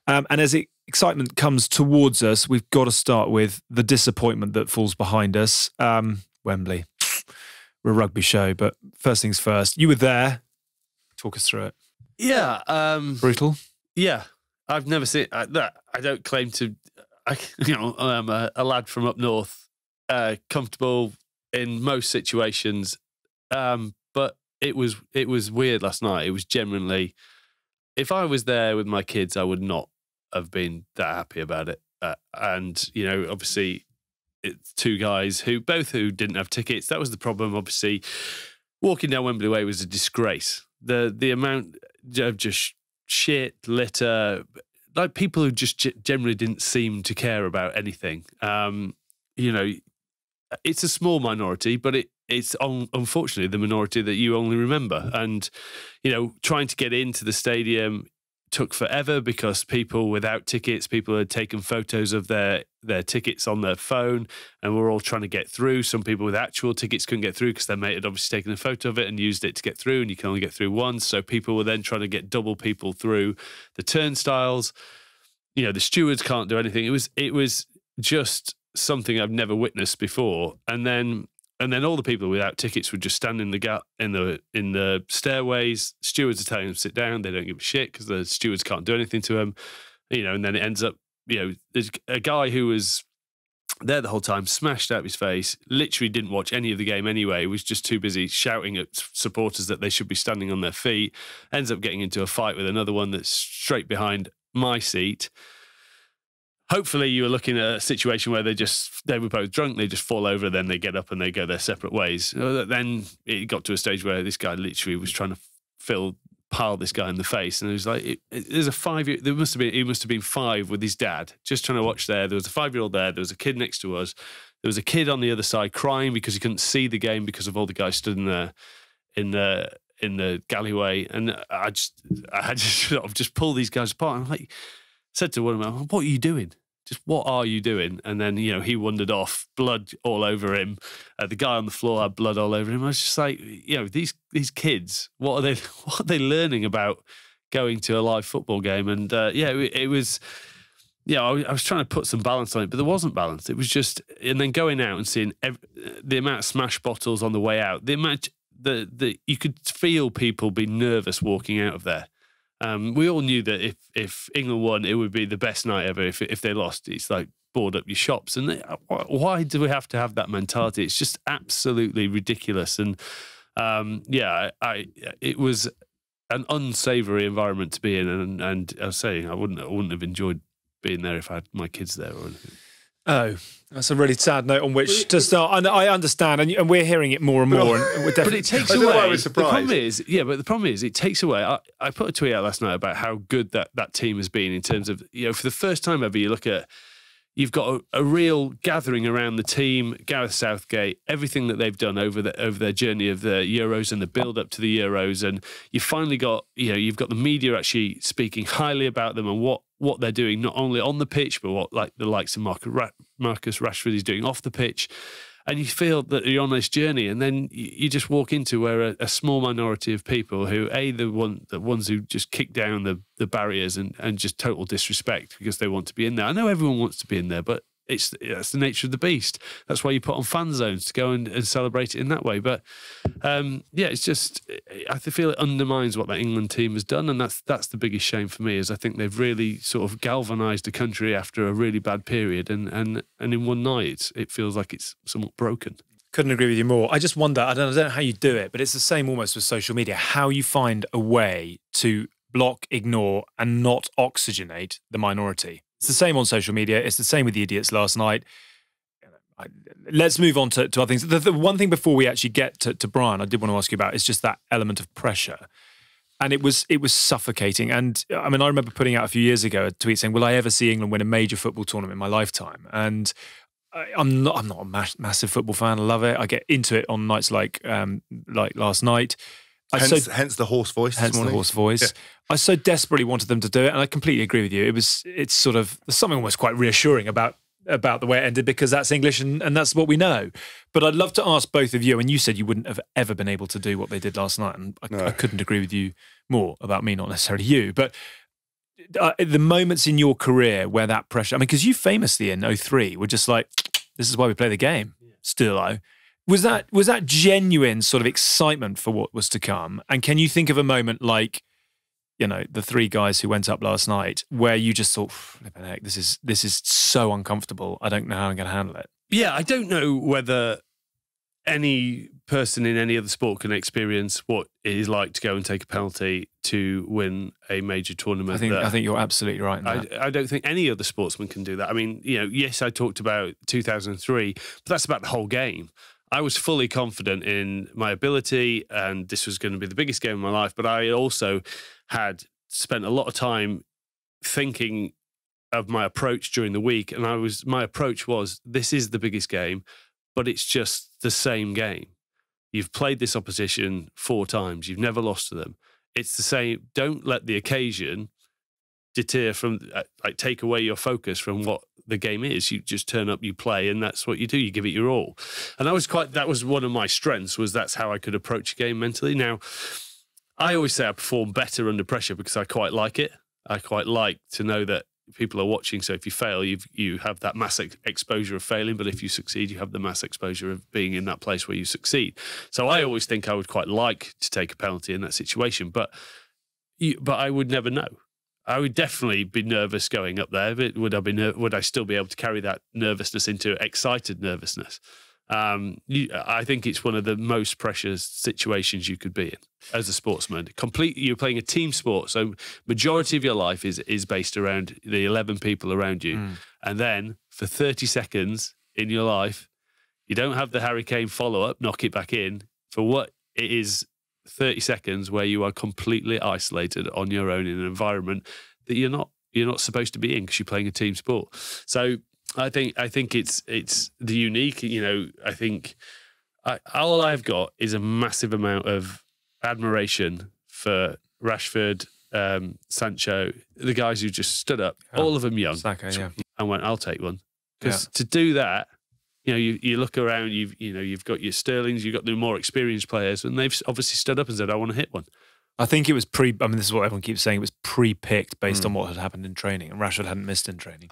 And as excitement comes towards us, we've got to start with the disappointment that falls behind us. Wembley. We're a rugby show, but first things first. You were there. Talk us through it. Yeah. Brutal? Yeah. I've never seen that. I don't claim to, I'm a lad from up north, comfortable in most situations. But it was weird last night. It was genuinely, if I was there with my kids, I would not have been that happy about it. And, obviously it's two guys who didn't have tickets. That was the problem. Obviously walking down Wembley Way was a disgrace. The amount of just shit, litter, like people who just generally didn't seem to care about anything. It's a small minority, but it's unfortunately the minority that you only remember. And, trying to get into the stadium took forever because people without tickets, people had taken photos of their tickets on their phone and were all trying to get through. Some people with actual tickets couldn't get through because their mate had obviously taken a photo of it and used it to get through, and you can only get through once. So people were then trying to get double people through the turnstiles. The stewards can't do anything. It was just something I've never witnessed before. And then all the people without tickets would just stand in the stairways. Stewards are telling them to sit down. They don't give a shit because the stewards can't do anything to them. And then it ends up, there's a guy who was there the whole time, smashed out his face, literally didn't watch any of the game anyway, was just too busy shouting at supporters that they should be standing on their feet, ends up getting into a fight with another one that's straight behind my seat. Hopefully you were looking at a situation where they were both drunk, they just fall over, then they get up and they go their separate ways. Then it got to a stage where this guy literally was trying to pile this guy in the face, and it was like, there's a 5-year, he must have been 5 with his dad, just trying to watch there. There was a 5-year-old there, there was a kid next to us, there was a kid on the other side crying because he couldn't see the game because of all the guys stood in the galleyway, and I had to sort of just pull these guys apart. I'm like, said to one of them, "What are you doing? Just what are you doing?" And then, he wandered off, blood all over him. The guy on the floor had blood all over him. I was just like, these kids, what are they learning about going to a live football game? And it was, I was trying to put some balance on it, but there wasn't balance. It was just, and then going out and seeing the amount of smash bottles on the way out, the amount that you could feel people be nervous walking out of there. We all knew that if England won, it would be the best night ever. If they lost, it's like board up your shops. And why do we have to have that mentality? It's just absolutely ridiculous. And it was an unsavoury environment to be in. And I was saying I wouldn't have enjoyed being there if I had my kids there or anything. Oh, that's a really sad note on which to start. I understand, and we're hearing it more and more. And we're but it takes away. I was surprised. The problem is, it takes away. I put a tweet out last night about how good that team has been in terms of, for the first time ever, you look at, you've got a real gathering around the team, Gareth Southgate, everything that they've done over their journey of the Euros and the build up to the Euros, and you finally got, you've got the media actually speaking highly about them and what they're doing, not only on the pitch, but what like the likes of Marcus Rashford is doing off the pitch. And you feel that you're on this journey, and then you just walk into where a small minority of people who, the ones who just kick down the barriers and just total disrespect because they want to be in there. I know everyone wants to be in there, but that's the nature of the beast. That's why you put on fan zones to go and celebrate it in that way. But it's just, I feel it undermines what that England team has done, and that's the biggest shame for me. Is I think they've really sort of galvanised the country after a really bad period, and in one night it feels like it's somewhat broken. Couldn't agree with you more. I just wonder, I don't know how you do it, but it's the same almost with social media, how you find a way to block, ignore, and not oxygenate the minority. It's the same on social media. It's the same with the idiots last night. Let's move on to other things. The one thing before we actually get to Brian, I did want to ask you about is just that element of pressure. And it was suffocating. And I mean, I remember putting out a few years ago a tweet saying, will I ever see England win a major football tournament in my lifetime? And I'm not a massive football fan. I love it. I get into it on nights like last night. Hence the hoarse voice this morning. The hoarse voice. Yeah. I so desperately wanted them to do it, and I completely agree with you. It's sort of, there's something almost quite reassuring about the way it ended, because that's English and that's what we know. But I'd love to ask both of you, and you said you wouldn't have ever been able to do what they did last night, and I couldn't agree with you more about me, not necessarily you. But the moments in your career where that pressure, I mean, because you famously in 03 were just like, this is why we play the game, still. Was that genuine sort of excitement for what was to come? And can you think of a moment like, you know, the 3 guys who went up last night where you just thought, flipping heck, this is so uncomfortable. I don't know how I'm going to handle it. Yeah, I don't know whether any person in any other sport can experience what it is like to go and take a penalty to win a major tournament. I think you're absolutely right in that. I don't think any other sportsman can do that. I mean, you know, yes, I talked about 2003, but that's about the whole game. I was fully confident in my ability, and this was going to be the biggest game of my life. But I also had spent a lot of time thinking of my approach during the week, and my approach was, this is the biggest game, but it's just the same game. You've played this opposition 4 times. You've never lost to them. It's the same. Don't let the occasion deter from, like, take away your focus from what the game is. You just turn up, you play, and that's what you do. You give it your all. And that was one of my strengths, was that's how I could approach a game mentally. Now, I always say I perform better under pressure because I quite like it. I quite like to know that people are watching. So if you fail, you have that mass exposure of failing. But if you succeed, you have the mass exposure of being in that place where you succeed. So I always think I would quite like to take a penalty in that situation. But I would never know. I would definitely be nervous going up there. But would I still be able to carry that nervousness into excited nervousness? I think it's one of the most precious situations you could be in as a sportsman. You're playing a team sport, so majority of your life is based around the 11 people around you. And then for 30 seconds in your life, you don't have the Harry Kane follow-up, knock it back in, for what it is 30 seconds where you are completely isolated on your own in an environment that you're not supposed to be in because you're playing a team sport. So I think it's the unique, you know, I think all I've got is a massive amount of admiration for Rashford, Sancho, the guys who just stood up, all of them young, Saka, and went, I'll take one. Because to do that, you know, you look around, you've got your Sterlings, you've got the more experienced players, and they've obviously stood up and said, I want to hit one. I think it was this is what everyone keeps saying, it was pre-picked based on what had happened in training, and Rashford hadn't missed in training.